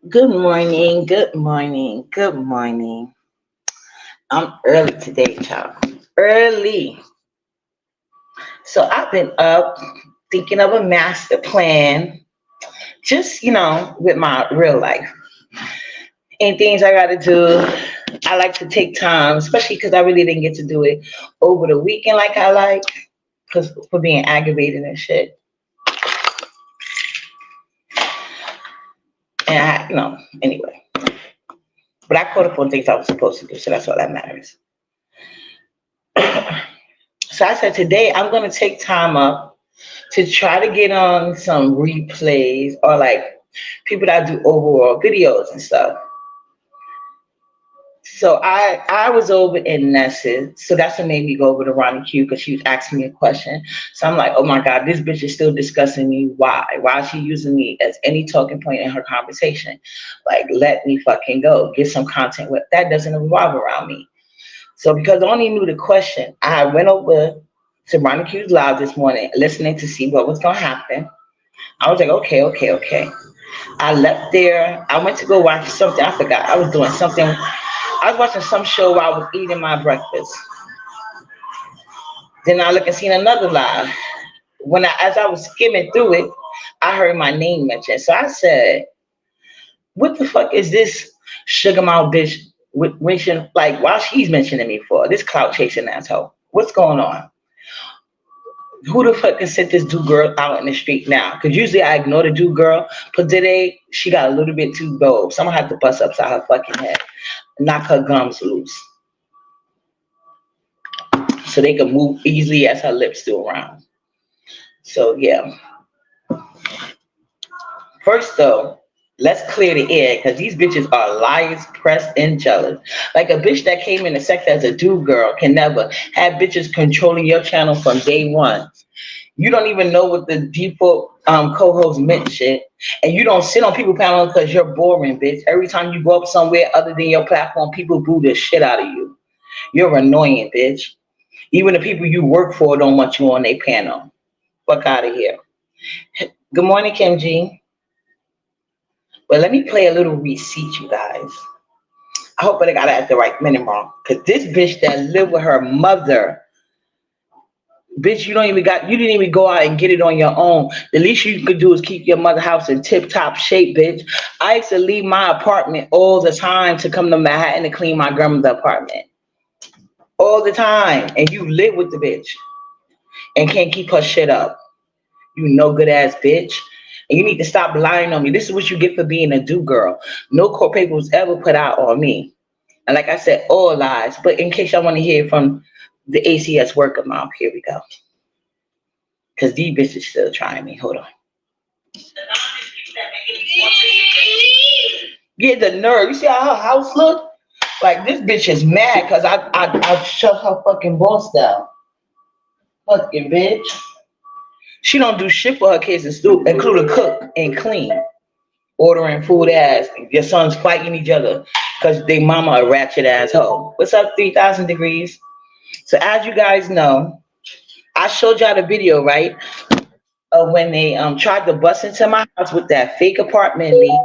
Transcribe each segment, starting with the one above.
Good morning, good morning, good morning. I'm early today, child. Early. So I've been up thinking of a master plan, just, with my real life and things I got to do. I like to take time, especially because I really didn't get to do it over the weekend like I like, because for being aggravated and shit. And anyway. But I caught up on things I was supposed to do, so that's all that matters. So I said today I'm gonna take time up to try to get on some replays or like people that do overall videos and stuff. So I was over in Nessus, so that's what made me go over to Ronnie Q because she was asking me a question. So I'm like, oh my God, this bitch is still discussing me. Why? Why is she using me as any talking point in her conversation? Like, let me fucking go. Get some content with that doesn't revolve around me. So because I only knew the question, I went over to Ronnie Q's live this morning, listening to see what was gonna happen. I was like, okay, okay, okay. I left there. I went to go watch something. I forgot. I was doing something. I was watching some show while I was eating my breakfast. Then I look and seen another live. As I was skimming through it, I heard my name mentioned. So I said, "What the fuck is this sugar mouth bitch mention? Like, why she's mentioning me for this clout chasing asshole? What's going on? Who the fuck can sit this dude girl out in the street now? Because usually I ignore the dude girl, but today she got a little bit too bold. So I'm gonna have to bust upside her fucking head, knock her gums loose, so they can move easily as her lips do around. So yeah. First though, let's clear the air because these bitches are liars, pressed, and jealous. Like a bitch that came into sex as a dude girl can never have bitches controlling your channel from day one. You don't even know what the default co-host meant shit. And you don't sit on people panel because you're boring, bitch. Every time you go up somewhere other than your platform, people boo the shit out of you. You're annoying, bitch. Even the people you work for don't want you on their panel. Fuck out of here. Good morning, Kim G. Well, let me play a little receipt, you guys. I hope I got it at the right minute, wrong. Because this bitch that lived with her mother, bitch, you didn't even go out and get it on your own. The least you could do is keep your mother's house in tip-top shape, bitch. I used to leave my apartment all the time to come to Manhattan to clean my grandmother's apartment. All the time. And you live with the bitch and can't keep her shit up. You no good ass bitch. And you need to stop lying on me. This is what you get for being a do girl. No court paper was ever put out on me. And like I said, all lies. But in case y'all want to hear from the ACS worker mom, here we go. Because these bitches still trying me. Hold on. Yeah, the nerve. You see how her house look? Like this bitch is mad because I shut her fucking boss down. Fucking bitch. She don't do shit for her kids, including cook and clean. Ordering food ass. Your sons fighting each other because they mama a ratchet asshole. What's up, 3,000 degrees? So as you guys know, I showed y'all the video, right? Of when they tried to bust into my house with that fake apartment leak.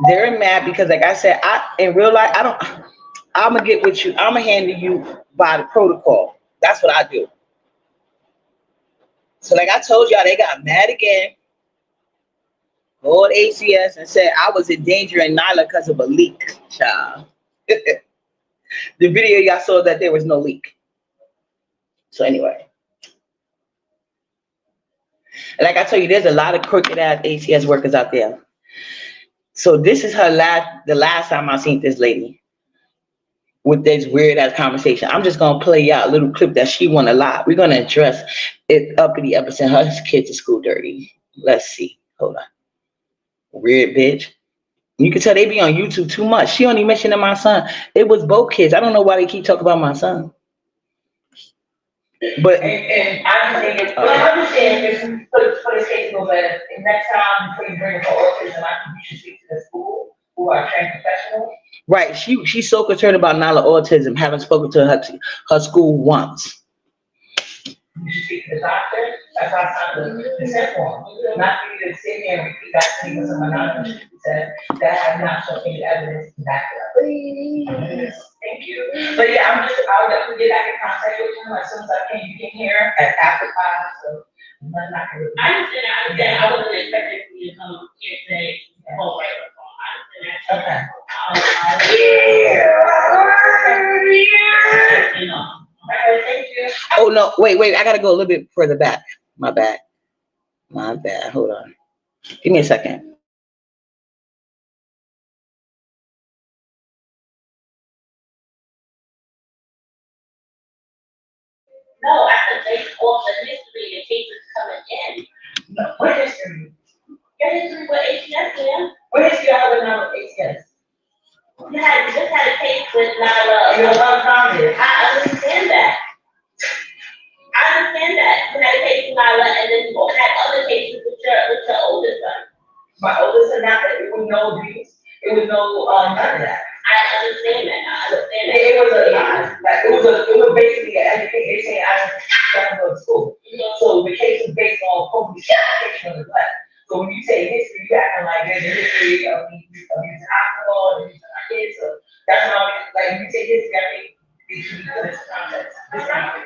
They're mad because, like I said, in real life, I'm gonna get with you. I'm gonna handle you by the protocol. That's what I do. So, like I told y'all, they got mad again. Lord ACS and said I was endangering Nyla because of a leak, child. The video y'all saw that there was no leak. So anyway. And like I told you, there's a lot of crooked ass ACS workers out there. So this is the last time I seen this lady with this weird ass conversation. I'm just gonna play out a little clip that she won a lot. We're gonna address it up in the episode. Her kids at school dirty. Let's see. Hold on. Weird bitch. You can tell they be on YouTube too much. She only mentioned my son. It was both kids. I don't know why they keep talking about my son. But and I just think it's, but I understand if for the case go better. And next time before you bring it for autism, I think you should speak to the school who are trained professionals. Right. She's so concerned about Nala autism, haven't spoken to her school once. You should speak to the doctor. That's why I signed the consent form. Not for you to sit here and repeat back to me what some anonymous people said that have not shown any evidence to back it up. Thank you. But yeah, I'll definitely get back in contact with him as soon as I can. You can hear at after 5, so nothing I can really do. I understand. I wasn't expecting for you to come here today, hold right up. I understand that. Okay. You know. Thank you. Oh no, wait, I gotta go a little bit further back. My bad. Hold on. Give me a second. No, I said based off the history and cases coming in. No, what history? Your history with ATS, man. What history I would know with ATS? You just had a case with You know Nyla. what I'm talking about? I understand that. You had a case with Nyla, and then you had other cases with your oldest son. My oldest son, not that it was no abuse. It was no none of that. I understand that. It was a lie. Like it was basically an education. They saying I don't go to school. So the case was based on police education of neglect. So when you say history, you acting like there's a history of abuse alcohol, abuse of kids. So that's how like when you say history, I think it should be put into context. This time,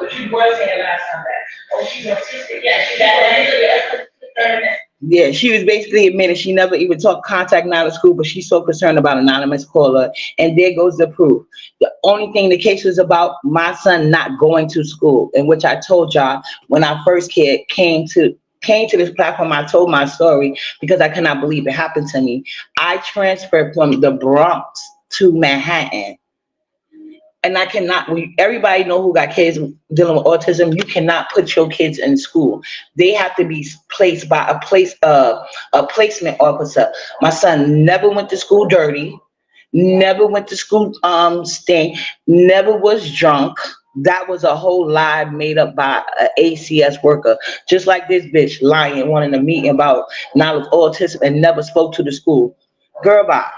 but you were saying last time that she's autistic. Yeah, that's a Yeah, she was basically admitting she never even talked contact Nyla school, but she's so concerned about anonymous caller. And there goes the proof. The only thing the case was about my son not going to school, in which I told y'all when I first came to this platform, I told my story because I cannot believe it happened to me. I transferred from the Bronx to Manhattan. And I cannot, everybody know who got kids dealing with autism, you cannot put your kids in school. They have to be placed by a placement officer. My son never went to school dirty, never went to school stink, never was drunk. That was a whole lie made up by an ACS worker. Just like this bitch lying, wanting to meet about knowledge autism and never spoke to the school. Girl, bye.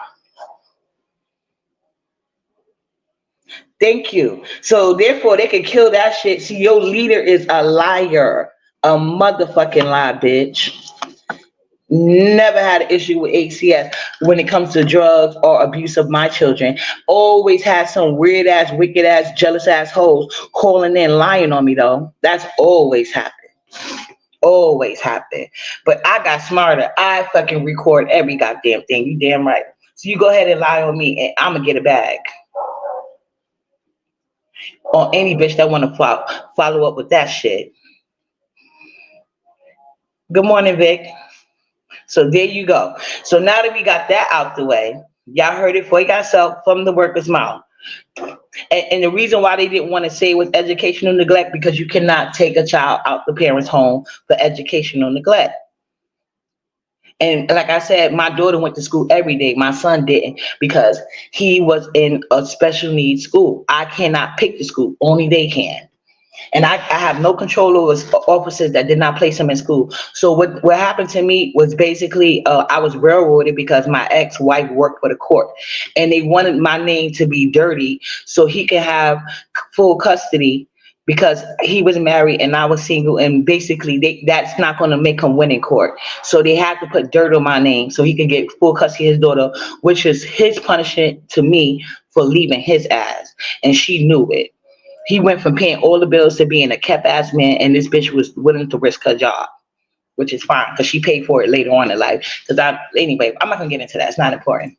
Thank you. So therefore, they can kill that shit. See, your leader is a liar, a motherfucking lie, bitch. Never had an issue with ACS when it comes to drugs or abuse of my children. Always had some weird ass, wicked ass, jealous ass hoes calling in, lying on me though. That's always happened. Always happened. But I got smarter. I fucking record every goddamn thing. You damn right. So you go ahead and lie on me, and I'm gonna get a bag. Or any bitch that want to follow up with that shit. Good morning, Vic. So there you go. So now that we got that out the way, y'all heard it for yourself from the worker's mouth. And the reason why they didn't want to say it was educational neglect, because you cannot take a child out the parent's home for educational neglect. And like I said, my daughter went to school every day. My son didn't, because he was in a special needs school. I cannot pick the school. Only they can. And I have no control over officers that did not place him in school. So what happened to me was basically I was railroaded because my ex-wife worked for the court. And they wanted my name to be dirty so he could have full custody, because he was married and I was single, and basically that's not going to make him win in court. So they had to put dirt on my name so he can get full custody of his daughter, which is his punishment to me for leaving his ass. And she knew it. He went from paying all the bills to being a kept ass man, and this bitch was willing to risk her job, which is fine because she paid for it later on in life. Anyway, I'm not gonna get into that. It's not important.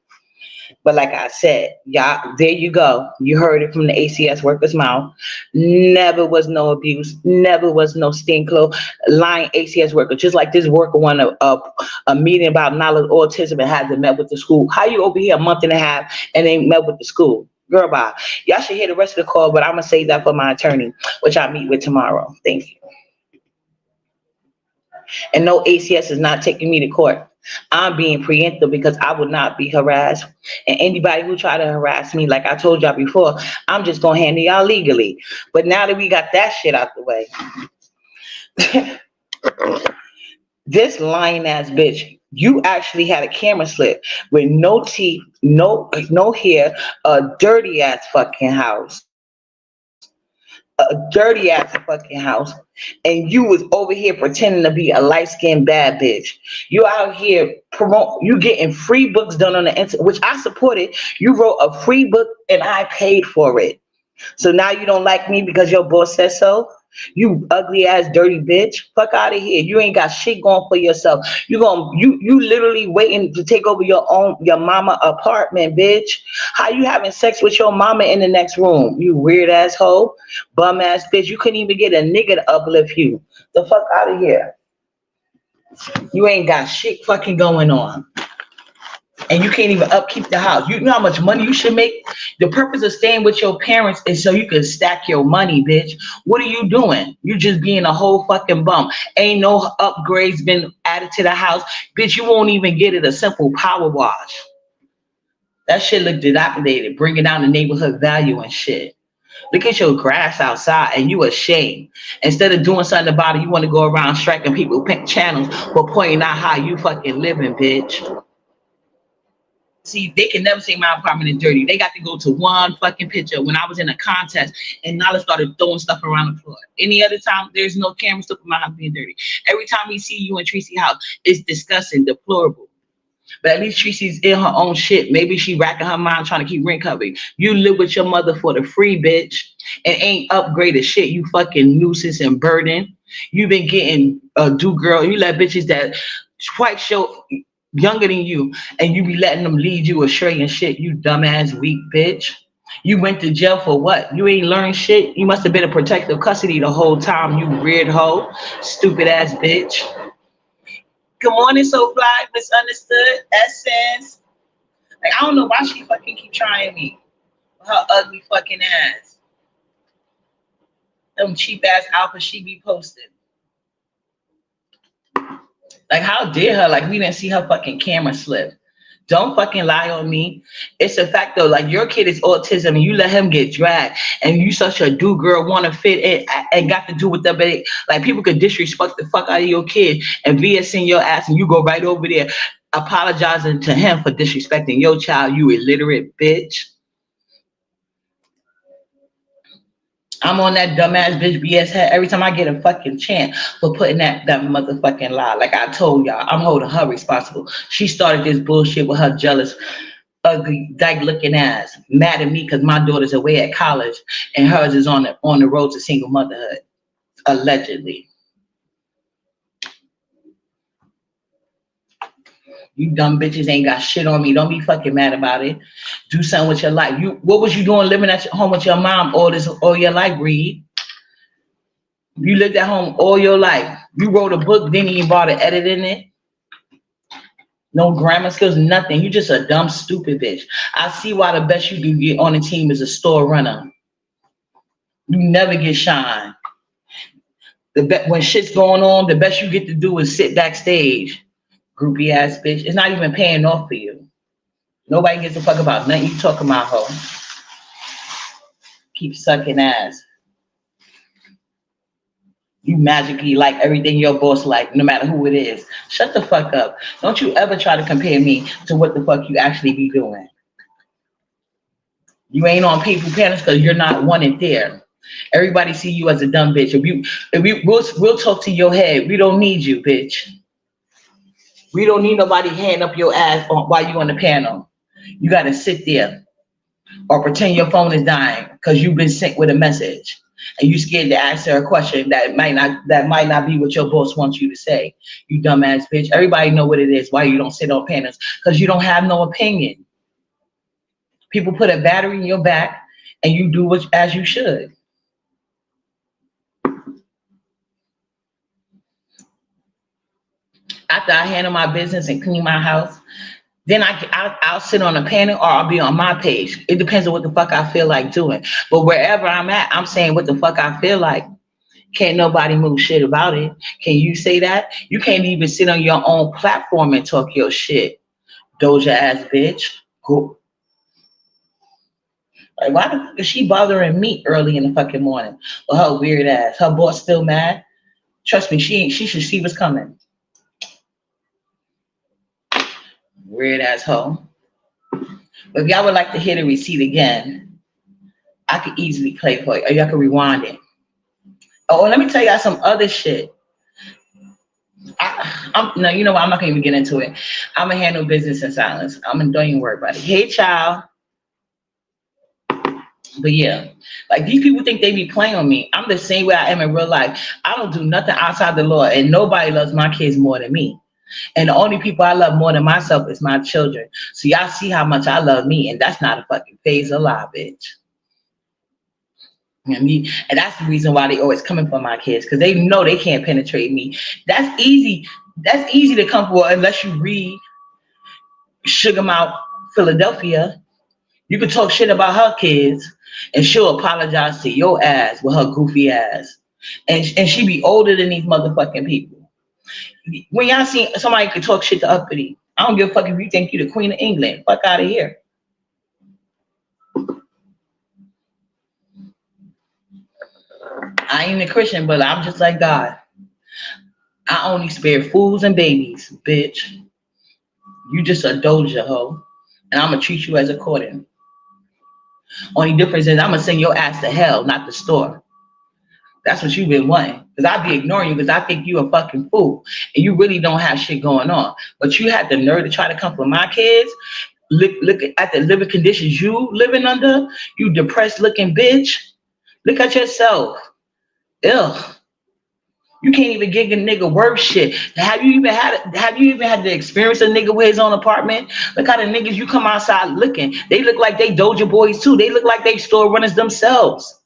But like I said, y'all, there you go. You heard it from the ACS worker's mouth. Never was no abuse. Never was no stinklo. Lying ACS worker. Just like this worker wanted a meeting about knowledge autism and had them met with the school. How you over here a month and a half and they met with the school? Girl, bye. Y'all should hear the rest of the call, but I'm going to save that for my attorney, which I meet with tomorrow. Thank you. And no, ACS is not taking me to court. I'm being preemptive because I would not be harassed. And anybody who try to harass me, like I told y'all before, I'm just going to handle y'all legally. But now that we got that shit out the way, this lying ass bitch, you actually had a camera slip with no teeth, no hair, a dirty ass fucking house. A dirty ass fucking house. and you was over here pretending to be a light-skinned bad bitch. You out here you getting free books done on the internet, which I supported. You wrote a free book and I paid for it. So now you don't like me because your boss said so? You ugly ass dirty bitch. Fuck out of here. You ain't got shit going for yourself. You literally waiting to take over your mama apartment, bitch. How you having sex with your mama in the next room? You weird asshole. Bum ass bitch. You couldn't even get a nigga to uplift you. The fuck out of here. You ain't got shit fucking going on. And you can't even upkeep the house. You know how much money you should make? The purpose of staying with your parents is so you can stack your money, bitch. What are you doing? You just being a whole fucking bum. Ain't no upgrades been added to the house. Bitch, you won't even get it a simple power wash. That shit look dilapidated, bringing down the neighborhood value and shit. Look at your grass outside and you ashamed. Instead of doing something about it, you want to go around striking people channels for pointing out how you fucking living, bitch. See, they can never say my apartment is dirty. They got to go to one fucking picture when I was in a contest and Nala started throwing stuff around the floor. Any other time, there's no camera stuff in my house being dirty. Every time we see you in Tracy's house, it's disgusting, deplorable. But at least Tracy's in her own shit. Maybe she racking her mind trying to keep rent covered. You live with your mother for the free, bitch, and ain't upgraded shit. You fucking nuisance and burden. You've been getting do girl. You let bitches that quite show younger than you, and you be letting them lead you astray and shit. You dumbass weak bitch. You went to jail for what? You ain't learned shit. You must have been in protective custody the whole time. You weird hoe, stupid ass bitch. Good morning, so fly, misunderstood, essence. Like, I don't know why she fucking keep trying me. Her ugly fucking ass. Them cheap ass outfits she be posting. Like, how dare her? Like, we didn't see her fucking camera slip. Don't fucking lie on me. It's a fact though, like your kid is autism and you let him get dragged and you such a do girl want to fit in and got to do with the baby. Like people could disrespect the fuck out of your kid and BS in your ass and you go right over there apologizing to him for disrespecting your child, you illiterate bitch. I'm on that dumbass bitch BS head every time I get a fucking chance for putting that motherfucking lie. Like I told y'all, I'm holding her responsible. She started this bullshit with her jealous, ugly, dyke looking ass, mad at me because my daughter's away at college and hers is on the road to single motherhood, allegedly. You dumb bitches ain't got shit on me. Don't be fucking mad about it. Do something with your life. What was you doing living at home with your mom all your life, Reed? You lived at home all your life. You wrote a book, didn't even bother editing it. No grammar skills, nothing. You just a dumb, stupid bitch. I see why the best you do get on the team is a store runner. You never get shine. When shit's going on, the best you get to do is sit backstage. Groupie ass bitch. It's not even paying off for you. Nobody gives a fuck about nothing you talking about, hoe. Keep sucking ass. You magically like everything your boss like, no matter who it is. Shut the fuck up. Don't you ever try to compare me to what the fuck you actually be doing. You ain't on people panels because you're not wanted there. Everybody see you as a dumb bitch. We'll talk to your head. We don't need you, bitch. We don't need nobody hand up your ass while you on the panel. You gotta sit there or pretend your phone is dying because you've been sent with a message and you scared to answer a question that might not be what your boss wants you to say. You dumbass bitch. Everybody know what it is. Why you don't sit on panels? Because you don't have no opinion. People put a battery in your back and you do as you should. After I handle my business and clean my house, then I'll sit on a panel or I'll be on my page. It depends on what the fuck I feel like doing. But wherever I'm at, I'm saying what the fuck I feel like. Can't nobody move shit about it. Can you say that? You can't even sit on your own platform and talk your shit. Doja ass bitch. Go. Like, why the fuck is she bothering me early in the fucking morning? With her weird ass. Her boss still mad? Trust me, she should see what's coming. Weird asshole. But if y'all would like to hear the receipt again, I could easily play for you, or y'all can rewind it. Oh, let me tell y'all some other shit. No, you know what? I'm not gonna even get into it. I'm gonna handle business in silence. Don't even worry about it. Hey, child. But yeah, like these people think they be playing on me. I'm the same way I am in real life. I don't do nothing outside the law, and nobody loves my kids more than me. And the only people I love more than myself is my children. So y'all see how much I love me, and that's not a fucking phase of lie, bitch. You know what I mean? And that's the reason why they always coming for my kids, because they know they can't penetrate me. That's easy. That's easy to come for unless you read Sugar Mouth Philadelphia. You can talk shit about her kids, and she'll apologize to your ass with her goofy ass. And she be older than these motherfucking people. When y'all see somebody could talk shit to uppity, I don't give a fuck if you think you the Queen of England. Fuck out of here. I ain't a Christian, but I'm just like God. I only spare fools and babies, bitch. You just a doja hoe, and I'm gonna treat you as according. Only difference is I'm gonna send your ass to hell, not the store. That's what you've been wanting. Because I be ignoring you because I think you a fucking fool. And you really don't have shit going on. But you had the nerve to try to come for my kids. Look at the living conditions you living under. You depressed looking bitch. Look at yourself. Ugh. You can't even give a nigga work shit. Have you even had the experience a nigga with his own apartment? Look how the niggas you come outside looking. They look like they doja boys too. They look like they store runners themselves.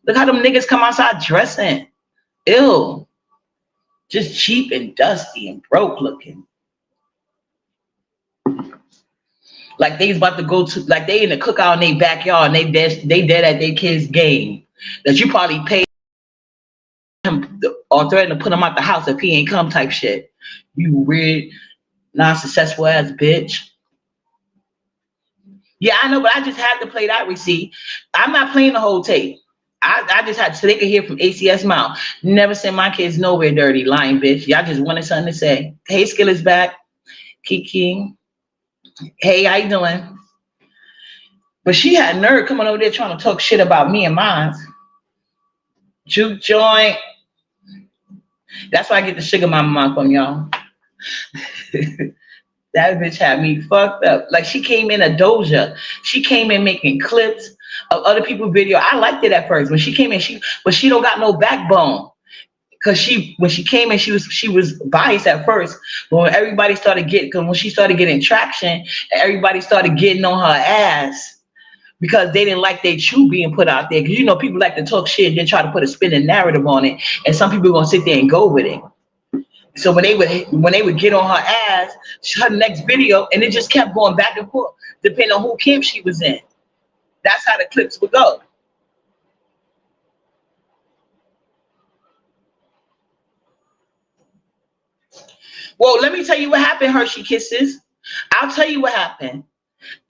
Look how them niggas come outside dressing. Ew. Just cheap and dusty and broke looking. Like they's about to go to, like they in the cookout in their backyard and they dead at their kid's game. That you probably paid him or threatened to put him out the house if he ain't come type shit. You weird, non-successful ass bitch. Yeah, I know, but I just had to play that receipt. I'm not playing the whole tape. I just had so they could hear from ACS mouth. Never send my kids nowhere dirty, lying bitch. Y'all just wanted something to say. Hey, Skill is back. Kiki. Hey, how you doing? But she had nerve coming over there trying to talk shit about me and mine. Juke joint. That's why I get the sugar mama from y'all. That bitch had me fucked up. Like she came in a doja. She came in making clips of other people's video. I liked it at first. When she came in, but she don't got no backbone. Cause when she came in, she was biased at first. But when everybody started when she started getting traction, everybody started getting on her ass because they didn't like their truth being put out there. Cause you know people like to talk shit and then try to put a spinning narrative on it, and some people are gonna sit there and go with it. So when they would get on her ass, her next video, and it just kept going back and forth, depending on who camp she was in. That's how the clips would go. Well, let me tell you what happened, Hershey Kisses. I'll tell you what happened.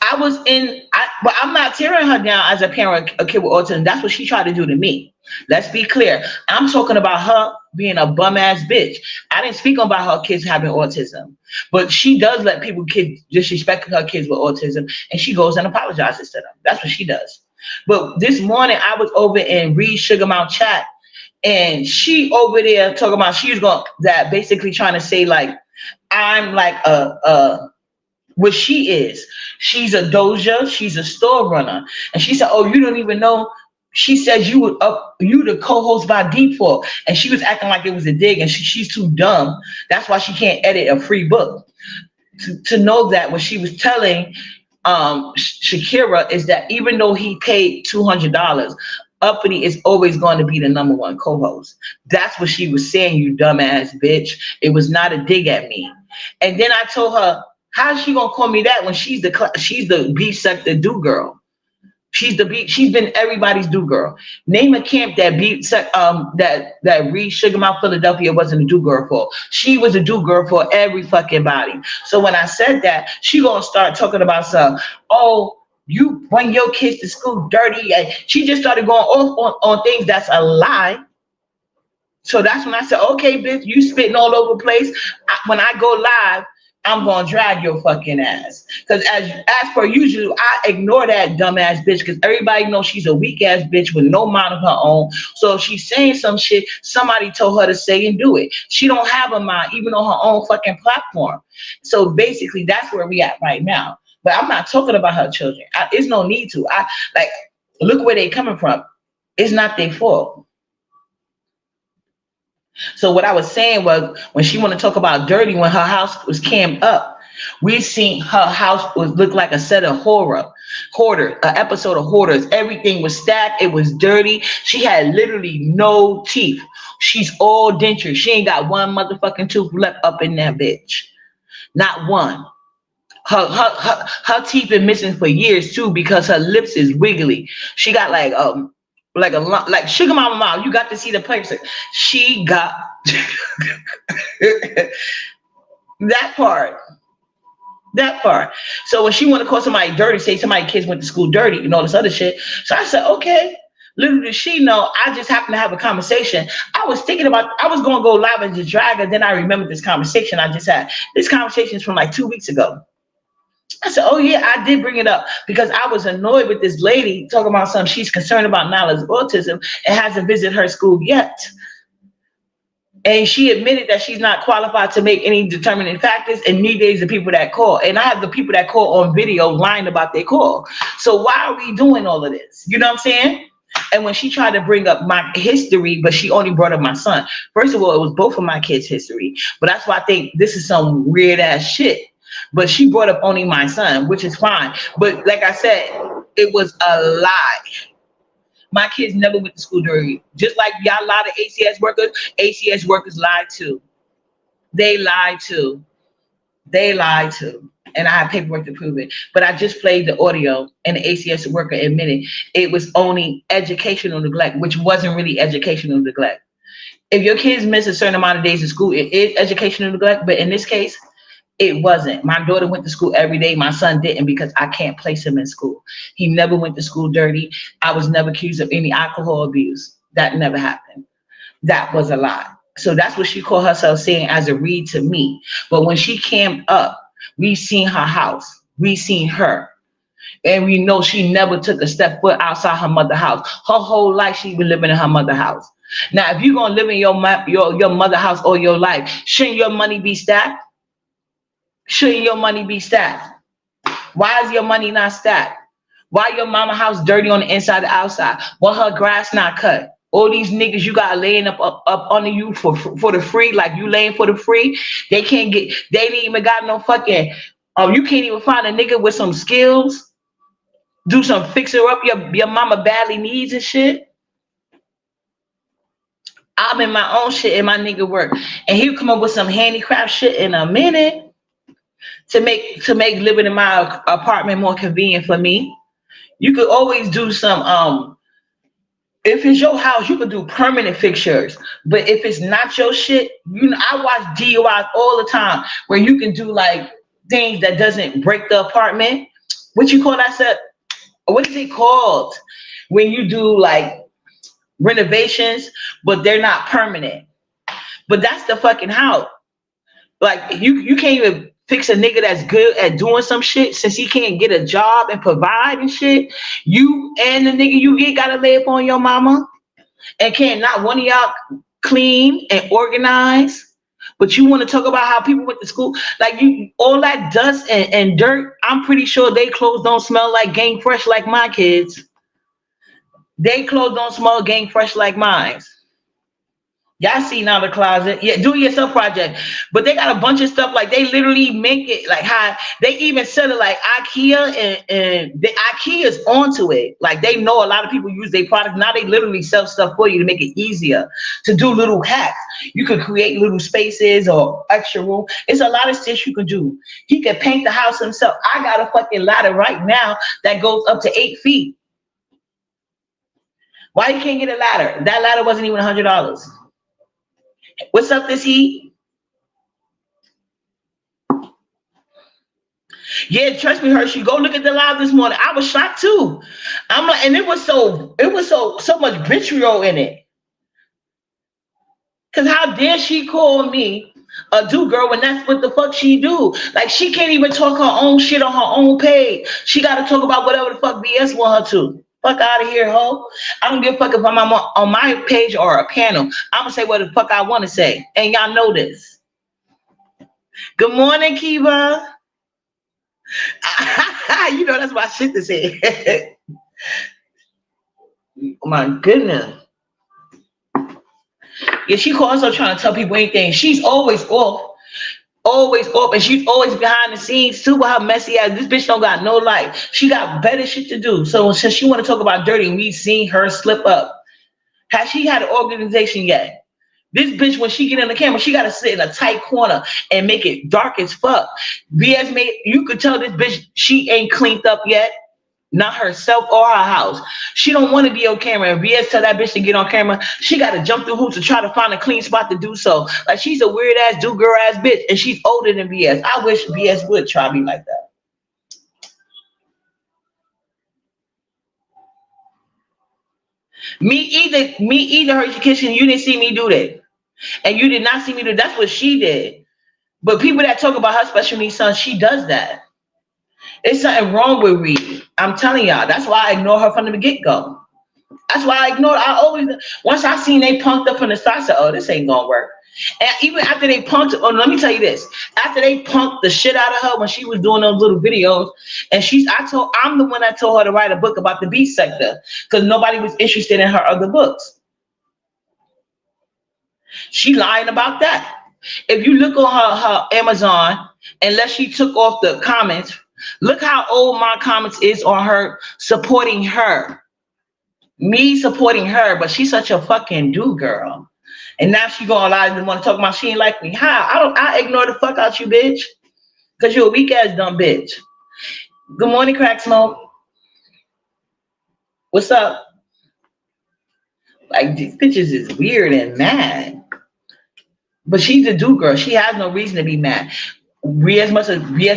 But I'm not tearing her down as a parent, a kid with autism. That's what she tried to do to me. Let's be clear. I'm talking about her being a bum ass bitch. I didn't speak about her kids having autism, but she does let kids disrespect her kids with autism, and she goes and apologizes to them. That's what she does. But this morning I was over in Reed Sugar Mount chat, and she over there talking about basically trying to say like I'm like what she is. She's a doja. She's a store runner. And she said, oh, you don't even know. She said you the co-host by default. And she was acting like it was a dig, and she's too dumb. That's why she can't edit a free book. To know that what she was telling Shakira is that even though he paid $200, Uppity is always going to be the number one co-host. That's what she was saying, you dumbass bitch. It was not a dig at me. And then I told her, how's she gonna call me that when she's the beach sector do girl? She's been everybody's do girl. Name a camp that Reed Sugar Mount Philadelphia wasn't a do girl for. She was a do girl for every fucking body. So when I said that, she gonna start talking about you bring your kids to school dirty, and she just started going off on things that's a lie. So that's when I said, okay, bitch, you spitting all over the place. When I go live, I'm gonna drag your fucking ass. Cause as per usual, I ignore that dumbass bitch because everybody knows she's a weak ass bitch with no mind of her own. So if she's saying some shit, somebody told her to say and do it. She don't have a mind, even on her own fucking platform. So basically, that's where we at right now. But I'm not talking about her children. There's no need to. I like look where they coming from. It's not their fault. So what I was saying was when she want to talk about dirty, when her house was cammed up, we seen her house was look like a set of hoarders, an episode of Hoarders. Everything was stacked. It was dirty. She had literally no teeth. She's all denture. She ain't got one motherfucking tooth left up in that bitch. Not one. Her teeth been missing for years too because her lips is wiggly. She got like sugar mama mouth. You got to see the place. She got that part. That part. So when she want to call somebody dirty, say somebody kids went to school dirty and all this other shit. So I said, okay. Little did she know, I just happened to have a conversation. I was thinking about, I was going to go live and just drag her. Then I remembered this conversation I just had. This conversation is from like 2 weeks ago. I said, oh yeah, I did bring it up because I was annoyed with this lady talking about something. She's concerned about Nala's autism and hasn't visited her school yet. And she admitted that she's not qualified to make any determining factors, and neither is the people that call. And I have the people that call on video lying about their call. So why are we doing all of this? You know what I'm saying? And when she tried to bring up my history, but she only brought up my son. First of all, it was both of my kids' history. But that's why I think this is some weird ass shit. But she brought up only my son, which is fine. But like I said, it was a lie. My kids never went to school dirty. Just like y'all lie to ACS workers lied too. They lied too. They lied too. And I have paperwork to prove it. But I just played the audio and the ACS worker admitted it was only educational neglect, which wasn't really educational neglect. If your kids miss a certain amount of days of school, it is educational neglect. But in this case, it wasn't. My daughter went to school every day. My son didn't because I can't place him in school. He never went to school dirty. I was never accused of any alcohol abuse. That never happened. That was a lie. So that's what she called herself saying as a read to me. But when she came up, we seen her house. We seen her. And we know she never took a step foot outside her mother's house. Her whole life she been living in her mother's house. Now, if you're going to live in your mother's house all your life, shouldn't your money be stacked? Shouldn't your money be stacked? Why is your money not stacked? Why your mama house dirty on the inside and outside? Why her grass not cut? All these niggas you got laying up under you for the free, like you laying for the free. They can't get, they ain't even got no fucking, you can't even find a nigga with some skills. Do some fixer up your mama badly needs and shit. I'm in my own shit and my nigga work. And he'll come up with some handicraft shit in a minute. To make living in my apartment more convenient for me. You could always do some if it's your house, you could do permanent fixtures. But if it's not your shit, I watch DUIs all the time where you can do like things that doesn't break the apartment. What you call that set? What is it called? When you do like renovations, but they're not permanent. But that's the fucking house. Like you can't even fix a nigga that's good at doing some shit since he can't get a job and provide and shit. You and the nigga you get gotta lay up on your mama and can't not one of y'all clean and organize. But you want to talk about how people went to school, like you, all that dust and dirt. I'm pretty sure they clothes don't smell like Gang Fresh like my kids. They clothes don't smell Gang Fresh like mine. Y'all see now the closet. Yeah, do it yourself project. But they got a bunch of stuff like they literally make it like how they even sell it like IKEA and the IKEA's onto it. Like they know a lot of people use their product. Now they literally sell stuff for you to make it easier to do little hacks. You could create little spaces or extra room. It's a lot of shit you can do. He could paint the house himself. I got a fucking ladder right now that goes up to 8 feet. Why you can't get a ladder? That ladder wasn't even $100. What's up this heat? Yeah, trust me, Hershey. Go look at the live this morning. I was shocked too. I'm like, and it was so much vitriol in it. Cause how dare she call me A do girl when that's what the fuck she do. Like she can't even talk her own shit on her own page. She gotta talk about whatever the fuck BS want her to. Fuck out of here, ho. I don't give a fuck if I'm on my page or a panel. I'm gonna say what the fuck I want to say. And y'all know this. Good morning, Kiva. You know that's my shit to say. Oh my goodness. Yeah, she calls her trying to tell people anything. She's always off, and she's always behind the scenes too with her messy ass. This bitch don't got no life. She got better shit to do. So since she want to talk about dirty, and we seen her slip up. Has she had an organization yet? This bitch, when she get in the camera, she gotta sit in a tight corner and make it dark as fuck. BS made you could tell this bitch she ain't cleaned up yet. Not herself or her house. She don't want to be on camera. And BS tell that bitch to get on camera. She got to jump through hoops to try to find a clean spot to do so. Like she's a weird ass do girl ass bitch, and she's older than BS. I wish BS would try me like that. Me either. Her kitchen. You didn't see me do that, and you did not see me do. That's what she did. But people that talk about her special needs son, she does that. It's something wrong with Reed. I'm telling y'all. That's why I ignore her from the get-go. That's why I ignored. I always, once I seen they punked up from the start, I said, oh, this ain't gonna work. And even after they punked, oh, let me tell you this. After they punked the shit out of her when she was doing those little videos, and I'm the one that told her to write a book about the beach sector because nobody was interested in her other books. She lying about that. If you look on her Amazon, unless she took off the comments, look how old my comments is on her supporting her. Me supporting her, but she's such a fucking do girl. And now she gonna lie and want to talk about she ain't like me. How? I ignore the fuck out you, bitch. Cause you're a weak ass dumb bitch. Good morning, Crack Smoke. What's up? Like these bitches is weird and mad. But she's a do girl. She has no reason to be mad. Riaz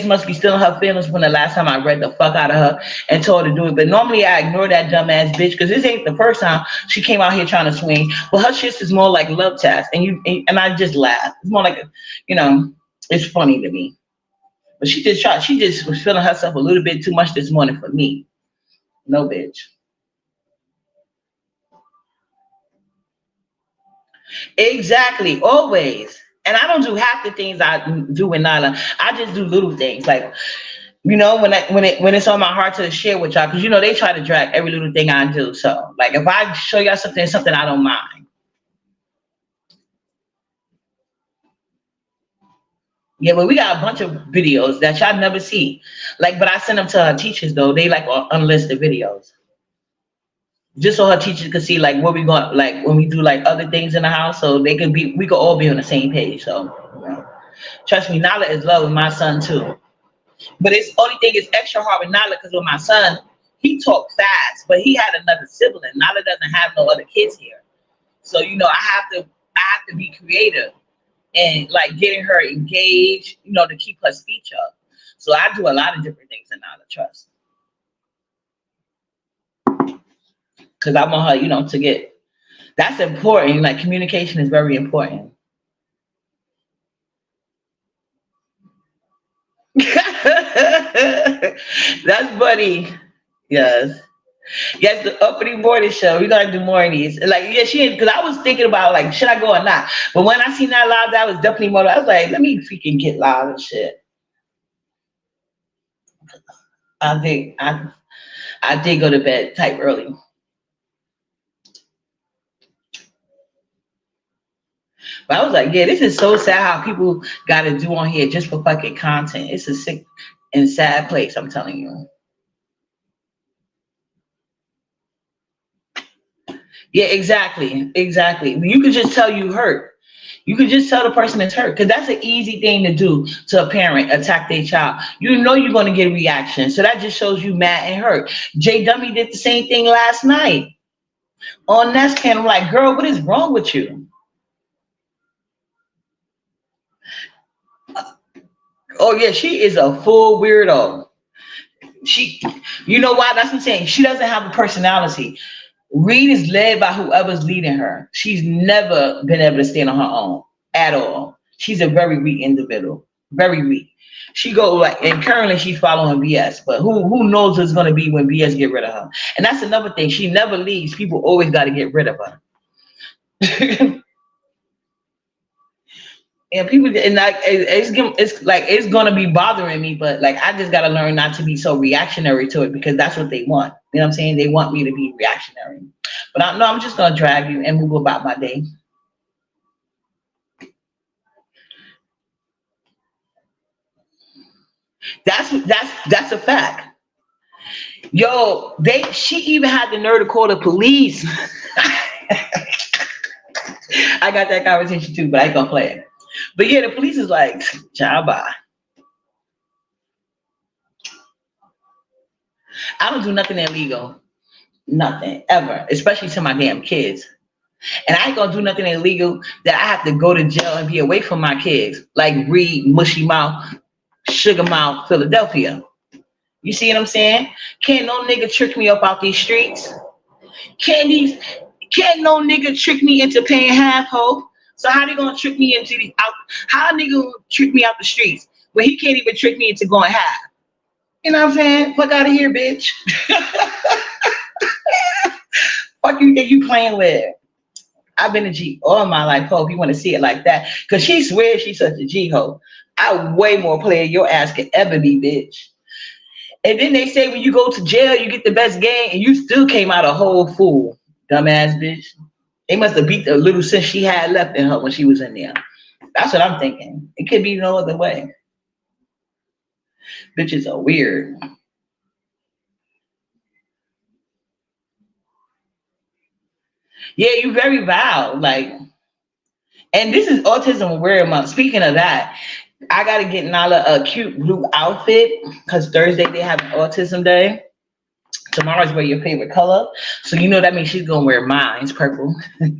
must be still in her feelings from the last time I read the fuck out of her and told her to do it. But normally I ignore that dumbass bitch because this ain't the first time she came out here trying to swing. But her shit is more like love test, and I just laugh. It's more like it's funny to me. But she just was feeling herself a little bit too much this morning for me. No bitch. Exactly, always. And I don't do half the things I do with Nyla. I just do little things like, when it's on my heart to share with y'all, because they try to drag every little thing I do. So like if I show y'all something I don't mind. Yeah, but we got a bunch of videos that y'all never see. Like, but I send them to her teachers though. They like unlisted videos. Just so her teachers could see like what we going, like when we do like other things in the house, so we could all be on the same page. So trust me, Nala is love with my son too. But it's only thing is extra hard with Nala because with my son, he talked fast, but he had another sibling. Nala doesn't have no other kids here. So I have to be creative and like getting her engaged, to keep her speech up. So I do a lot of different things in Nala, trust. Because I want her, to get, that's important. Like communication is very important. That's funny. Yes, the uppity morning show. We gotta do more of these. Like, yeah, because I was thinking about like, should I go or not? But when I seen that live, that was definitely more. I was like, let me freaking get live and shit. I did go to bed type early. But I was like, yeah, this is so sad how people got to do on here just for fucking content. It's a sick and sad place, I'm telling you. Yeah, exactly. You could just tell you hurt. You could just tell the person is hurt because that's an easy thing to do to a parent, attack their child. You're going to get a reaction. So that just shows you mad and hurt. Jay Dummy did the same thing last night on Nest Can. I'm like, girl, what is wrong with you? Oh yeah, she is a full weirdo. You know why? That's what I'm saying. She doesn't have a personality. Reed is led by whoever's leading her. She's never been able to stand on her own at all. She's a very weak individual. Very weak. She go like, and currently she's following BS, but who knows what's gonna be when BS get rid of her? And that's another thing. She never leaves. People always got to get rid of her. And people, and like it's like it's gonna be bothering me, but like I just gotta learn not to be so reactionary to it because that's what they want. You know what I'm saying? They want me to be reactionary, but I know I'm just gonna drag you and move about my day. That's a fact. Yo, she even had the nerve to call the police. I got that conversation too, but I ain't gonna play it. But yeah, the police is like, ciao, bye. I don't do nothing illegal. Nothing, ever. Especially to my damn kids. And I ain't gonna do nothing illegal that I have to go to jail and be away from my kids. Like Reed, Mushy Mouth, Sugar Mouth, Philadelphia. You see what I'm saying? Can't no nigga trick me up out these streets. Can't no nigga trick me into paying half hope. So how they gonna trick me into the out? How a nigga gonna trick me out the streets when he can't even trick me into going half? You know what I'm saying? Fuck out of here, bitch. Fuck you think you playing with? I've been a G all my life, ho. If you want to see it like that, cause she swears she's such a G ho. I way more player your ass could ever be, bitch. And then they say when you go to jail, you get the best game, and you still came out a whole fool, dumbass bitch. They must have beat the little sense she had left in her when she was in there. That's what I'm thinking. It could be no other way. Bitches are weird. Yeah, you very vile. Like, and this is Autism Awareness Month. Speaking of that, I gotta get Nala a cute blue outfit because Thursday they have Autism Day. Tomorrow's wear your favorite color, so you know that means she's gonna wear mine. It's purple. And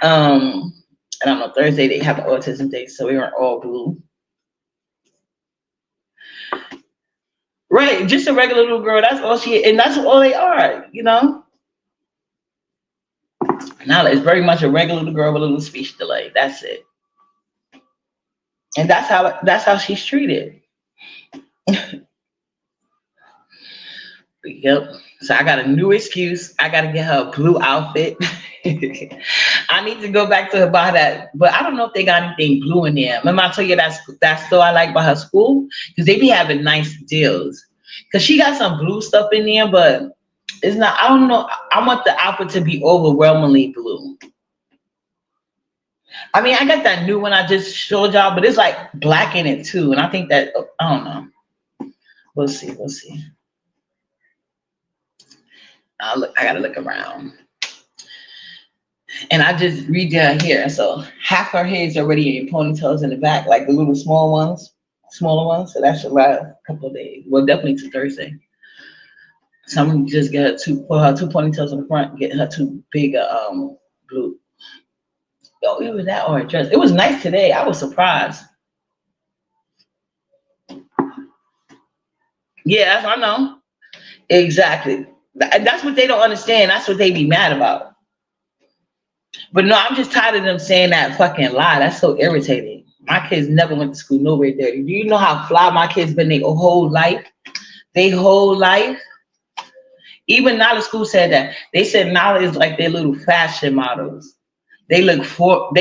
I know Thursday they have Autism Day, so we are all blue. Right, just a regular little girl. That's all she is, and that's all they are. You know. Nala is very much a regular little girl with a little speech delay. That's it. And that's how she's treated. Yep. So I got a new excuse. I got to get her a blue outfit. I need to go back to her buy that, but I don't know if they got anything blue in there. Remember I told you that store I like by her school because they be having nice deals. Because she got some blue stuff in there, but it's not. I don't know. I want the outfit to be overwhelmingly blue. I mean, I got that new one I just showed y'all, but it's like black in it too. And I think that, I don't know. We'll see. I gotta look around. And I just redid her hair. So half her hair is already in ponytails in the back, like the little smaller ones. So that should last a couple of days. Well, definitely to Thursday. So I'm gonna just get her put her two ponytails in the front, get her two big blue. Yo, it was that orange dress. It was nice today. I was surprised. Yeah, I know. Exactly. That's what they don't understand. That's what they be mad about. But no, I'm just tired of them saying that fucking lie. That's so irritating. My kids never went to school nowhere dirty. Do you know how fly my kids been their whole life? Their whole life? Even Nala School said that. They said Nala is like their little fashion models. They look forward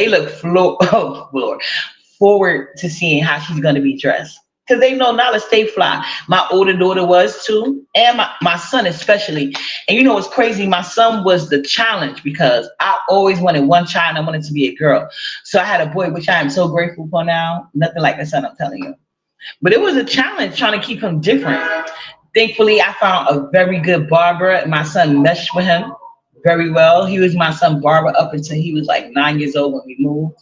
to seeing how she's gonna be dressed. Because they know Nala stay fly. My older daughter was too, and my son especially. And you know what's crazy? My son was the challenge because I always wanted one child and I wanted to be a girl. So I had a boy, which I am so grateful for now. Nothing like the son, I'm telling you. But it was a challenge trying to keep him different. Thankfully, I found a very good barber, and my son meshed with him very well. He was my son barber up until he was like 9 years old when we moved.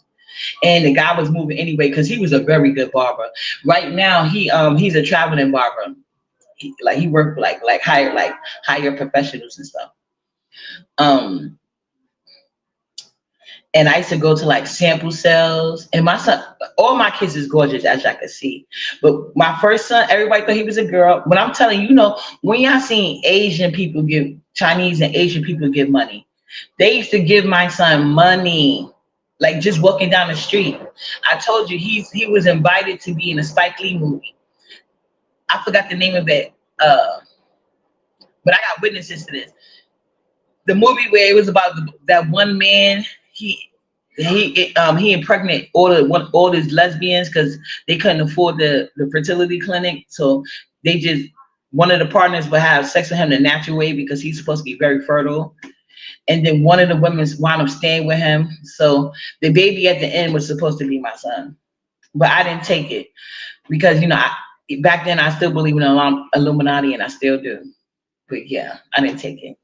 And the guy was moving anyway because he was a very good barber. Right now, he's a traveling barber. He worked like higher professionals and stuff. And I used to go to like sample sales. And my son, all my kids is gorgeous, as y'all can see. But my first son, everybody thought he was a girl. But I'm telling you, when y'all seen Asian people give, Chinese and Asian people give money, they used to give my son money. like just walking down the street. I told you he was invited to be in a Spike Lee movie. I forgot the name of it, but I got witnesses to this. The movie where it was about that one man. He impregnated all his lesbians because they couldn't afford the fertility clinic. So they just one of the partners would have sex with him the natural way because he's supposed to be very fertile. And then one of the women wound up staying with him. So the baby at the end was supposed to be my son, but I didn't take it because back then I still believe in Illuminati and I still do. But yeah, I didn't take it.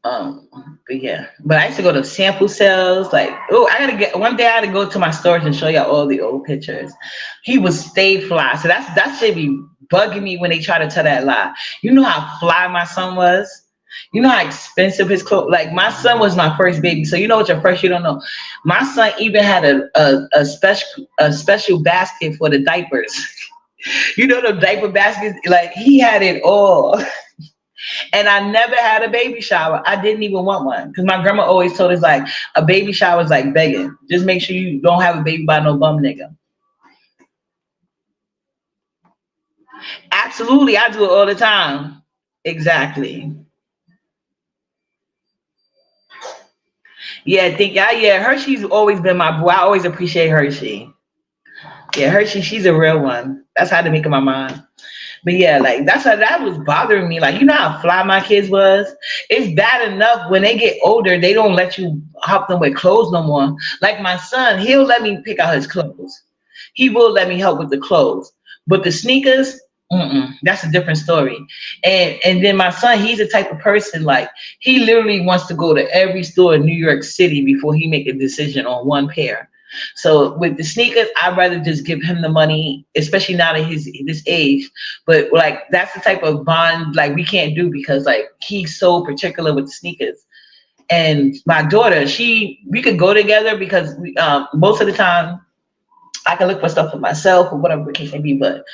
But I used to go to sample cells. Like, I gotta get one day. I gotta go to my storage and show y'all all the old pictures. He was stay fly. So that should be bugging me when they try to tell that lie. You know how fly my son was. You know how expensive his clothes. Like my son was my first baby. So you know what your first you don't know. My son even had a special basket for the diapers. You know the diaper baskets. Like he had it all. And I never had a baby shower. I didn't even want one because my grandma always told us like a baby shower is like begging. Just make sure you don't have a baby by no bum nigga. Absolutely, I do it all the time. Exactly. Yeah, Hershey's always been my boy. I always appreciate Hershey. Yeah, Hershey, she's a real one. That's how to make up my mind. But yeah, like that's how that was bothering me. Like, you know how fly my kids was? It's bad enough when they get older, they don't let you help them with clothes no more. Like my son, he'll let me pick out his clothes. He will let me help with the clothes. But the sneakers, that's a different story. And then my son, he's the type of person like he literally wants to go to every store in New York City before he make a decision on one pair. So with the sneakers, I'd rather just give him the money, especially now at this age. But like that's the type of bond like we can't do because like he's so particular with the sneakers. And my daughter, we could go together because most of the time I can look for stuff for myself or whatever the case may be, but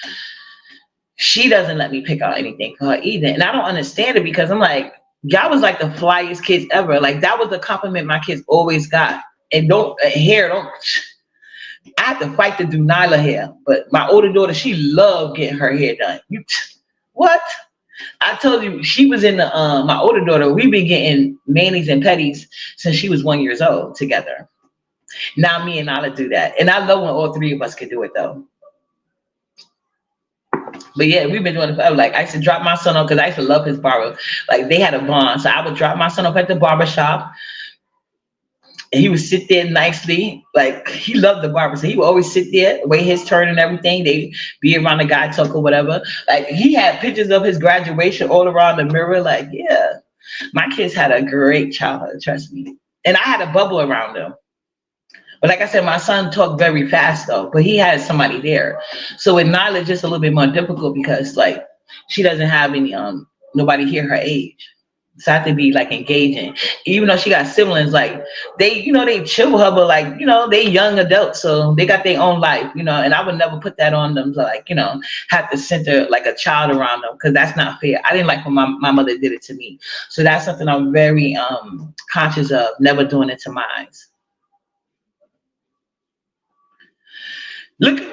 she doesn't let me pick out anything for her either. And I don't understand it because I'm like, y'all was like the flyest kids ever. Like that was the compliment my kids always got. And I have to fight to do Nyla hair, but my older daughter, she loved getting her hair done. What? I told you she was in my older daughter. We've been getting manis and petties since she was 1 year old together. Now me and Nyla do that, and I love when all three of us could do it though. But yeah, we've been doing it forever. Like I used to drop my son off because I used to love his barber. Like they had a bond, so I would drop my son off at the barber shop. And he would sit there nicely. Like he loved the barber. So he would always sit there, wait his turn and everything. They be around the guy talk or whatever. Like he had pictures of his graduation all around the mirror. Like, yeah. My kids had a great childhood, trust me. And I had a bubble around them. But like I said, my son talked very fast though, but he had somebody there. So with Nyla, it's just a little bit more difficult because like she doesn't have any nobody here her age. So I have to be like engaging, even though she got siblings. Like they chill with her, but like they young adults, so they got their own life, and I would never put that on them to like have to center like a child around them because that's not fair. I didn't like when my mother did it to me, so that's something I'm very conscious of, never doing it to mine. Look.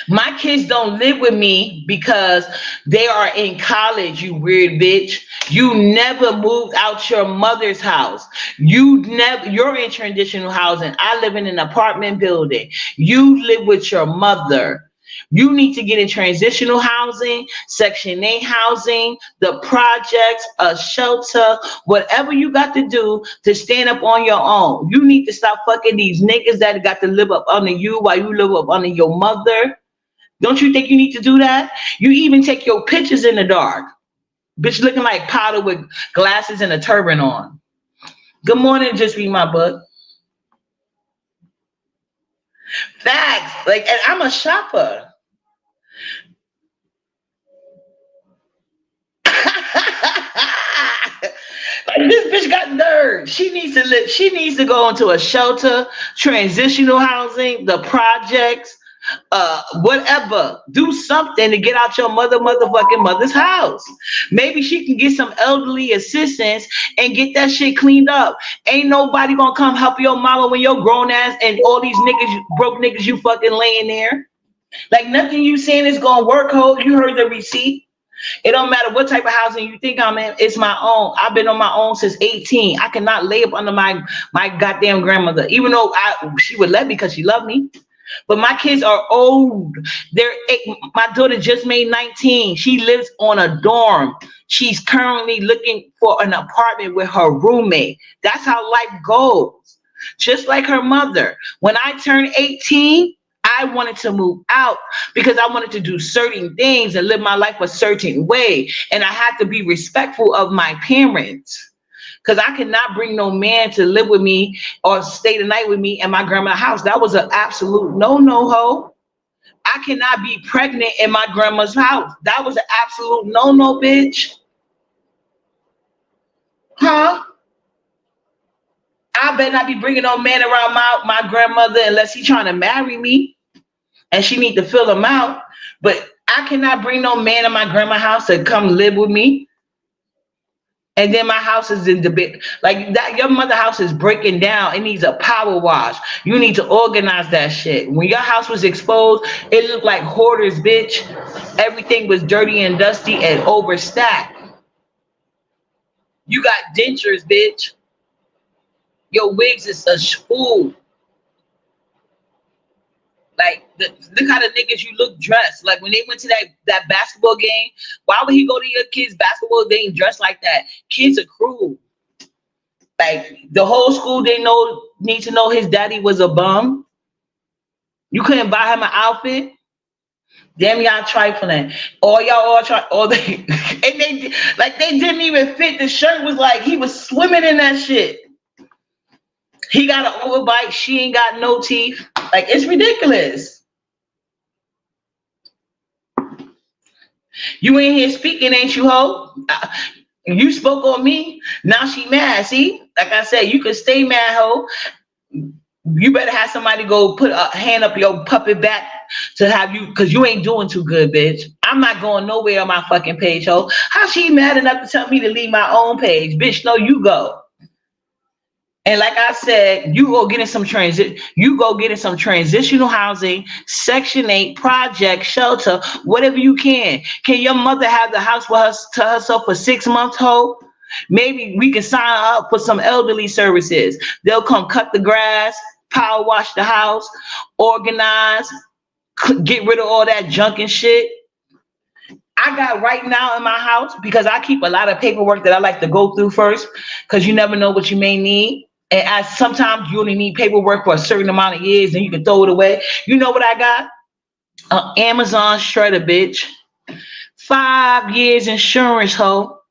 My kids don't live with me because they are in college, you weird bitch. You never moved out your mother's house. You're in transitional housing. I live in an apartment building. You live with your mother. You need to get in transitional housing, Section 8 housing, the projects, a shelter, whatever you got to do to stand up on your own. You need to stop fucking these niggas that got to live up under you while you live up under your mother. Don't you think you need to do that? You even take your pictures in the dark. Bitch looking like powder with glasses and a turban on. Good morning, just read my book. Facts. Like, and I'm a shopper. Like, this bitch got nerves. She needs to live. She needs to go into a shelter, transitional housing, the projects. whatever. Do something to get out your motherfucking mother's house. Maybe she can get some elderly assistance and get that shit cleaned up. Ain't nobody gonna come help your mama when your grown ass and all these niggas, broke niggas, you fucking laying there. Like nothing you saying is gonna work, ho. You heard the receipt. It don't matter what type of housing you think I'm in. It's my own. I've been on my own since 18. I cannot lay up under my goddamn grandmother, even though she would let me because she loved me. But my kids are old. My daughter just made 19. She lives on a dorm. She's currently looking for an apartment with her roommate. That's how life goes. Just like her mother. When I turned 18, I wanted to move out because I wanted to do certain things and live my life a certain way. And I had to be respectful of my parents. Because I cannot bring no man to live with me or stay the night with me in my grandma's house. That was an absolute no-no, ho. I cannot be pregnant in my grandma's house. That was an absolute no-no, bitch. Huh? I better not be bringing no man around my grandmother unless he trying to marry me and she need to fill him out. But I cannot bring no man in my grandma's house to come live with me. And then my house is in debate. Like that, your mother's house is breaking down. It needs a power wash. You need to organize that shit. When your house was exposed, it looked like hoarders, bitch. Everything was dirty and dusty and overstacked. You got dentures, bitch. Your wigs is a fool. Like, look how the niggas you look dressed. Like when they went to that basketball game, why would he go to your kids' basketball game dressed like that? Kids are cruel. Like the whole school need to know his daddy was a bum. You couldn't buy him an outfit. Damn, y'all trifling. All they and they didn't even fit. The shirt was like he was swimming in that shit. He got an overbite. She ain't got no teeth. Like, it's ridiculous. You ain't here speaking, ain't you, ho? You spoke on me. Now she mad. See? Like I said, you can stay mad, ho. You better have somebody go put a hand up your puppet back to have you, because you ain't doing too good, bitch. I'm not going nowhere on my fucking page, ho. How she mad enough to tell me to leave my own page? Bitch, no, you go. And like I said, you go get in some transitional housing, Section 8, project, shelter, whatever you can. Can your mother have the house for her to herself for 6 months, ho? Maybe we can sign up for some elderly services. They'll come cut the grass, power wash the house, organize, get rid of all that junk and shit. I got right now in my house, because I keep a lot of paperwork that I like to go through first, because you never know what you may need. And sometimes you only need paperwork for a certain amount of years and you can throw it away. You know what I got? An Amazon shredder, bitch. 5 years insurance, ho.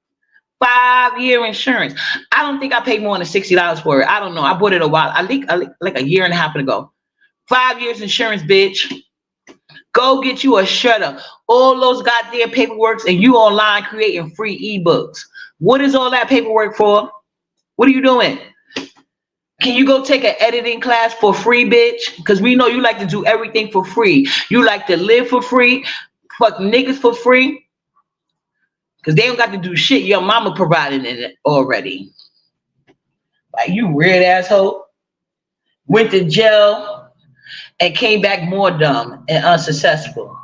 5-year insurance. I don't think I paid more than $60 for it. I don't know. I bought it a while. I think like a year and a half ago. 5 years insurance, bitch. Go get you a shredder. All those goddamn paperworks, and you online creating free ebooks. What is all that paperwork for? What are you doing? Can you go take an editing class for free, bitch? Because we know you like to do everything for free. You like to live for free, fuck niggas for free. Because they don't got to do shit. Your mama provided it already. Like, you weird asshole. Went to jail and came back more dumb and unsuccessful.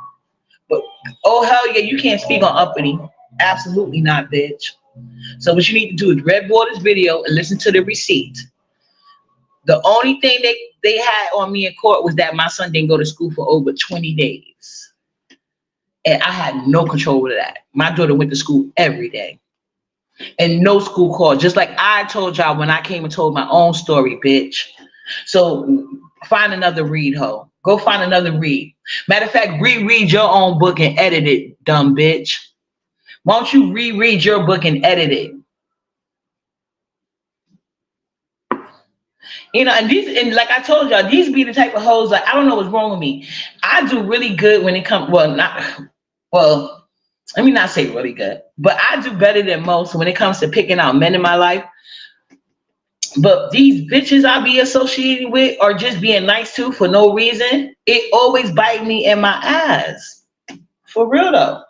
But, oh, hell yeah, you can't speak on uppity. Absolutely not, bitch. So what you need to do is read this video and listen to the receipt. The only thing they had on me in court was that my son didn't go to school for over 20 days. And I had no control over that. My daughter went to school every day. And no school called. Just like I told y'all when I came and told my own story, bitch. So find another read, ho. Go find another read. Matter of fact, reread your own book and edit it, dumb bitch. Why don't you reread your book and edit it? You know, and like I told y'all, these be the type of hoes, like, I don't know what's wrong with me. I do really good when it comes, let me not say really good, but I do better than most when it comes to picking out men in my life. But these bitches I be associated with or just being nice to for no reason, it always bite me in my ass. For real though.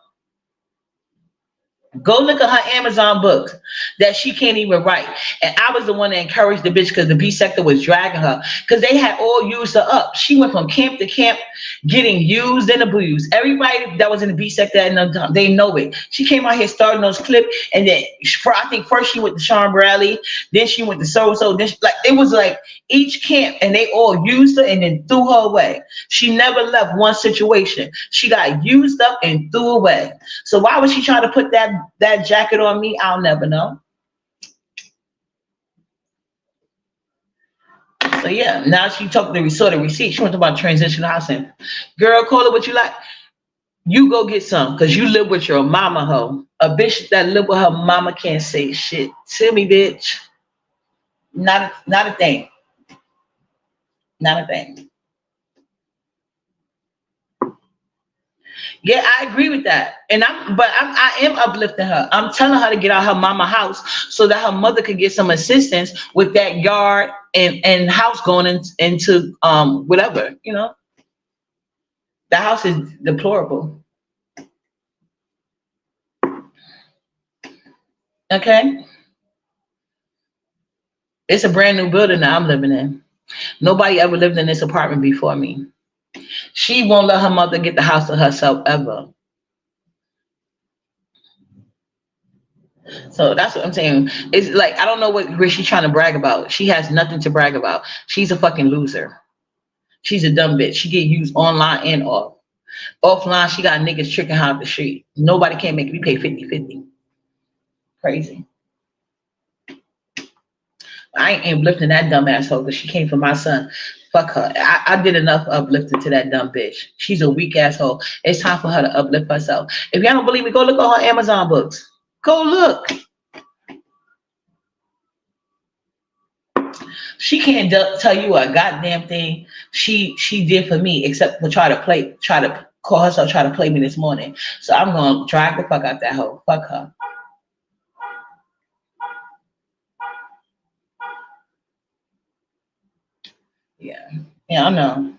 Go look at her Amazon books that she can't even write. And I was the one that encouraged the bitch because the B sector was dragging her. Because they had all used her up. She went from camp to camp getting used and abused. Everybody that was in the B sector at no time, they know it. She came out here starting those clips. And then I think first she went to Sean Bradley. Then she went to so-and-so. Then like it was like each camp and they all used her and then threw her away. She never left one situation. She got used up and threw away. So why was she trying to put that jacket on me? I'll never know. So yeah, now she talking the sort of receipt. She went about transitional housing. Girl, call it what you like. You go get some, cause you live with your mama hoe. A bitch that live with her mama can't say shit to me, bitch. Not a thing. Not a thing. Yeah, I agree with that. And I am uplifting her. I'm telling her to get out her mama house so that her mother could get some assistance with that yard and house going into whatever, you know. The house is deplorable. Okay. It's a brand new building that I'm living in. Nobody ever lived in this apartment before me. She won't let her mother get the house to herself ever. So that's what I'm saying. It's like I don't know where she's trying to brag about. She has nothing to brag about. She's a fucking loser. She's a dumb bitch. She get used online and off. Offline, she got niggas tricking her out the street. Nobody can make me pay 50-50. Crazy. I ain't uplifting that dumb asshole because she came from my son. Fuck her. I did enough uplifting to that dumb bitch. She's a weak asshole. It's time for her to uplift herself. If y'all don't believe me, go look at her Amazon books. Go look. She can't tell you a goddamn thing she did for me except for try to call herself try to play me this morning. So I'm gonna drag the fuck out that hoe. Fuck her. Yeah. Yeah, I know.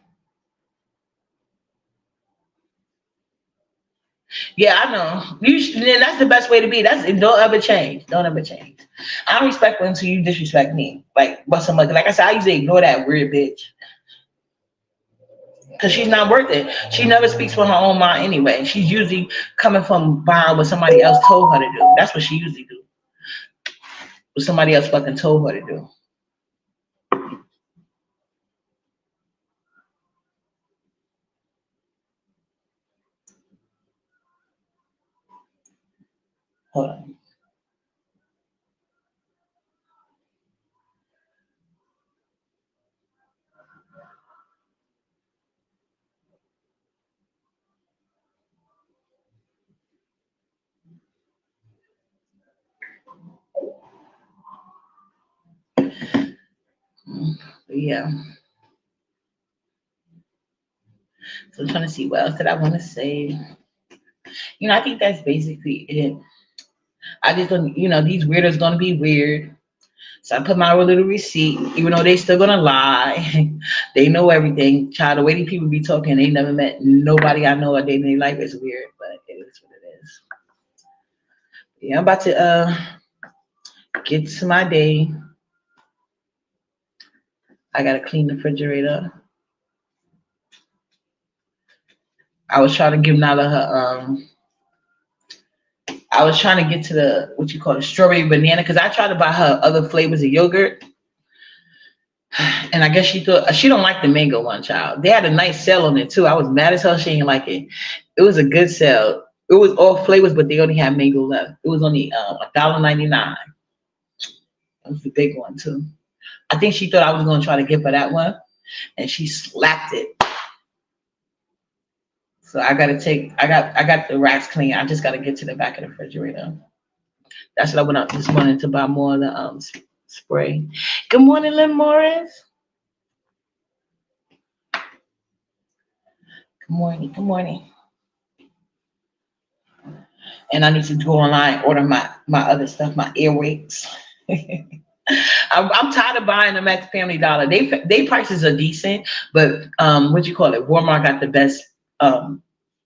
Yeah, I know. Then that's the best way to be. Don't ever change. Don't ever change. I don't respect you until you disrespect me. Like what's some like I said, I usually ignore that weird bitch. Because she's not worth it. She never speaks from her own mind anyway. She's usually coming from behind what somebody else told her to do. That's what she usually do. What somebody else fucking told her to do. Hold on. But yeah. So I'm trying to see what else did I want to say. I think that's basically it. I just don't, these weirdos gonna be weird. So I put my little receipt, even though they still gonna lie. They know everything. Child, the way these people be talking, they never met nobody I know a day in their life is weird, but it is what it is. Yeah, I'm about to get to my day. I gotta clean the refrigerator. I was trying to give Nala her I was trying to get to the what you call the strawberry banana because I tried to buy her other flavors of yogurt. And I guess she thought she don't like the mango one, child. They had a nice sale on it too. I was mad as hell she didn't like it. It was a good sale. It was all flavors, but they only had mango left. It was only $1.99. That was the big one too. I think she thought I was gonna try to give her that one, and she slapped it. So I got the racks clean. I just gotta get to the back of the refrigerator. That's what I went out this morning to buy more of the spray. Good morning, Lynn Morris. Good morning. Good morning. And I need to go online order my other stuff, my earwigs. I'm tired of buying them at the Family Dollar. They prices are decent, but what you call it? Walmart got the best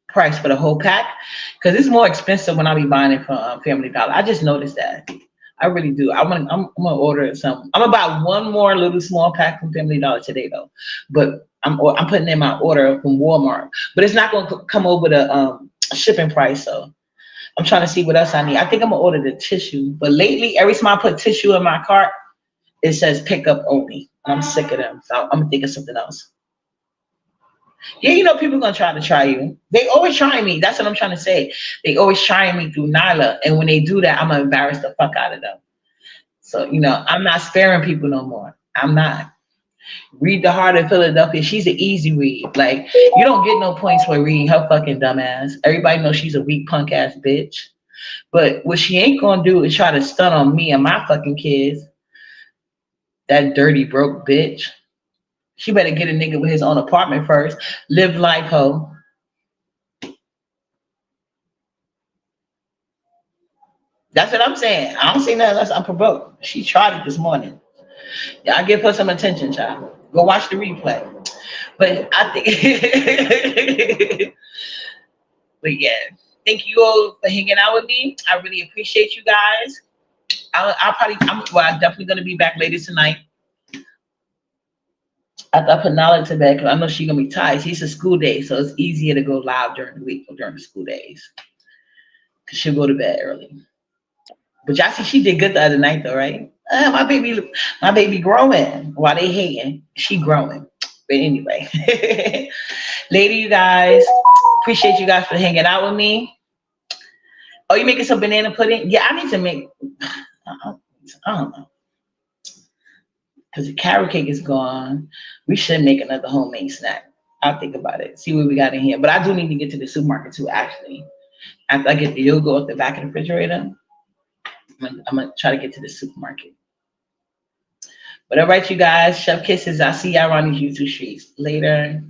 price for the whole pack because it's more expensive when I be buying it from Family Dollar. I just noticed that. I really do. I'm gonna order some. I'm gonna buy one more little small pack from Family Dollar today though, but I'm putting in my order from Walmart. But it's not gonna come over the shipping price. So I'm trying to see what else I need. I think I'm gonna order the tissue. But lately, every time I put tissue in my cart, it says pickup only. And I'm sick of them. So I'm gonna think of something else. Yeah, you know, people gonna try you. They always try me. That's what I'm trying to say. They always trying me through Nyla. And when they do that, I'm gonna embarrass the fuck out of them. So, you know, I'm not sparing people no more. I'm not. Read the Heart of Philadelphia. She's an easy read. Like, you don't get no points for reading her fucking dumbass. Everybody knows she's a weak punk ass bitch. But what she ain't gonna do is try to stun on me and my fucking kids. That dirty broke bitch. She better get a nigga with his own apartment first. Live life, ho. That's what I'm saying. I don't see nothing else. I'm provoked. She tried it this morning. Yeah, I give her some attention, child. Go watch the replay. But I think, but yeah, thank you all for hanging out with me. I really appreciate you guys. I'm definitely gonna be back later tonight. After I put Nala to bed, because I know she's gonna be tired. It's a school day, so it's easier to go live during the week or during the school days. Cause she'll go to bed early. But y'all see, she did good the other night, though, right? My baby growing. While they hating, she growing. But anyway, later, you guys. Appreciate you guys for hanging out with me. Oh, you making some banana pudding? Yeah, I need to make. I don't know, because the carrot cake is gone. We should make another homemade snack. I'll think about it. See what we got in here. But I do need to get to the supermarket too. Actually, after I get the yogurt off the back of the refrigerator, I'm gonna try to get to the supermarket. But all right, you guys, chef kisses. I'll see y'all around these YouTube streets later.